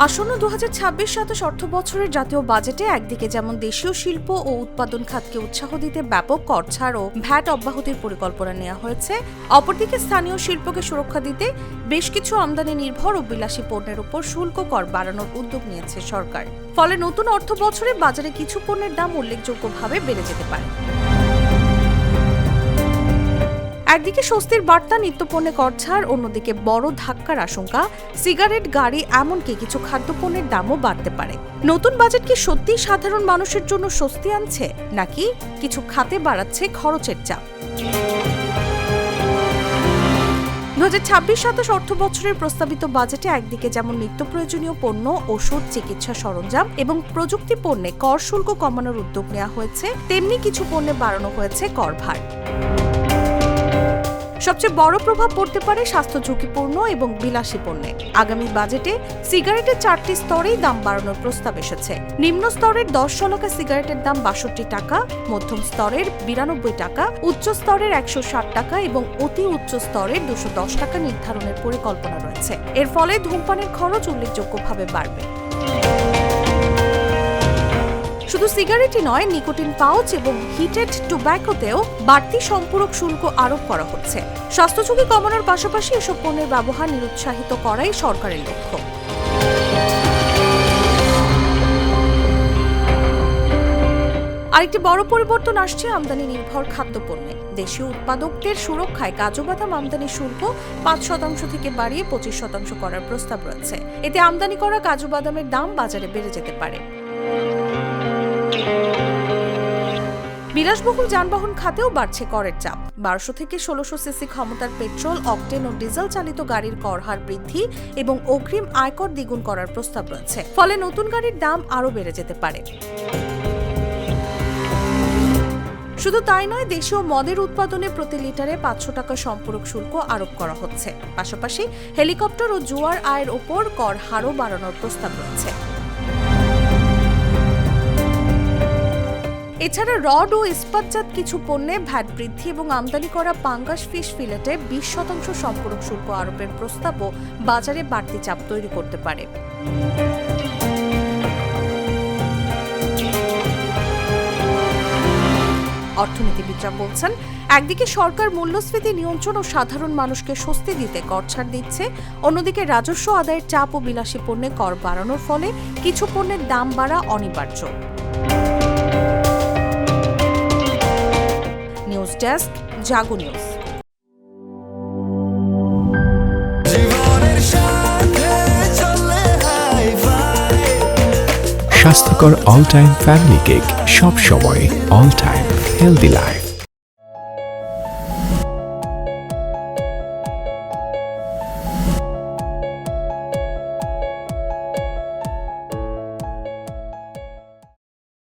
আসন্ন 2026-27 অর্থবছরের জাতীয় বাজেটে একদিকে যেমন দেশীয় শিল্প ও উৎপাদন খাতকে উৎসাহ দিতে ব্যাপক কর ছাড় ও ভ্যাট অব্যাহতির পরিকল্পনা নেওয়া হয়েছে, অপরদিকে স্থানীয় শিল্পকে সুরক্ষা দিতে বেশ কিছু আমদানি নির্ভর ও বিলাসী পণ্যের উপর শুল্ক কর বাড়ানোর উদ্যোগ নিয়েছে সরকার। ফলে নতুন অর্থবছরে বাজারে কিছু পণ্যের দাম উল্লেখযোগ্যভাবে বেড়ে যেতে পারে। একদিকে স্বস্তির বার্তা নিত্যপণ্যে কর ছাড়, অন্যদিকে বড় ধাক্কার আশঙ্কা সিগারেট, গাড়ি, এমনকি কিছু খাদ্যপণ্যের দামও বাড়তে পারে। নতুন বাজেট কি সত্যিই সাধারণ মানুষের জন্য স্বস্তি আনছে, নাকি কিছু খাতে বাড়াচ্ছে খরচের চাপ? 2026-27 অর্থবছরের প্রস্তাবিত বাজেটে একদিকে যেমন নিত্য প্রয়োজনীয় পণ্য, ওষুধ, চিকিৎসা সরঞ্জাম এবং প্রযুক্তি পণ্যে কর শুল্ক কমানোর উদ্যোগ নেওয়া হয়েছে, তেমনি কিছু পণ্যে বাড়ানো হয়েছে কর ভার। সবচেয়ে বড় প্রভাব পড়তে পারে স্বাস্থ্য ঝুঁকিপূর্ণ এবং বিলাসী পণ্যে। আগামী বাজেটে সিগারেটের 4টি স্তরেই দাম বাড়ানোর প্রস্তাব এসেছে। নিম্ন স্তরের 10 শলাকা সিগারেটের দাম 62 টাকা, মধ্যম স্তরের 92 টাকা, উচ্চ স্তরের 160 টাকা এবং অতি উচ্চ স্তরের 210 টাকা নির্ধারণের পরিকল্পনা রয়েছে। এর ফলে ধূমপানের খরচ উল্লেখযোগ্যভাবে বাড়বে। শুধু সিগারেটই নয়, নিকোটিন পাউচ এবং হিটেড টোব্যাকোতেও বাড়তি সম্পূরক শুল্ক আরোপ করা হচ্ছে। স্বাস্থ্য ঝুঁকি কমানোর পাশাপাশি এসব পণ্যের ব্যবহার নিরুৎসাহিত করাই সরকারের লক্ষ্য। আরেকটি বড় পরিবর্তন আসছে আমদানি নির্ভর খাদ্যপণ্যে। দেশীয় উৎপাদকদের সুরক্ষায় কাজু বাদাম আমদানি শুল্ক 5% থেকে বাড়িয়ে 25% করার প্রস্তাব রয়েছে। এতে আমদানি করা কাজু বাদামের দাম বাজারে বেড়ে যেতে পারে। বিলাসবহুল যানবাহন খাতেও বাড়ছে করের চাপ। 1200 থেকে 1600 সিসি ক্ষমতার পেট্রোল, অকটেন ও ডিজেল চালিত গাড়ির কর হার বৃদ্ধি এবং অগ্রিম আয়কর দ্বিগুণ করার প্রস্তাব রয়েছে। ফলে নতুন গাড়ির দাম আরও বেড়ে যেতে পারে। শুধু তাই নয়, দেশীয় মদের উৎপাদনে প্রতি লিটারে 500 টাকা সম্পূরক শুল্ক আরোপ করা হচ্ছে। পাশাপাশি হেলিকপ্টার ও জুয়ার আয়ের ওপর কর হারও বাড়ানোর প্রস্তাব রয়েছে। এছাড়া রড ও ইস্পাতজাত কিছু পণ্যে ভ্যাট বৃদ্ধি এবং আমদানি করা পাঙ্গাস ফিশ ফিলেটে 20% সম্পূরক শুল্ক আরোপের প্রস্তাবও বাজারে বাড়তি চাপ তৈরি করতে পারে। অর্থনীতিবিদরা বলছেন, একদিকে সরকার মূল্যস্ফীতি নিয়ন্ত্রণ ও সাধারণ মানুষকে স্বস্তি দিতে কর ছাড় দিচ্ছে, অন্যদিকে রাজস্ব আদায়ের চাপ ও বিলাসী পণ্যে কর বাড়ানোর ফলে কিছু পণ্যের দাম বাড়া অনিবার্য। নিউজ ডেস্ক, জাগো নিউজ। স্বাস্থ্যকর অল টাইম ফ্যামিলি কেক, সব সময় অল টাইম হেলদি লাইফ।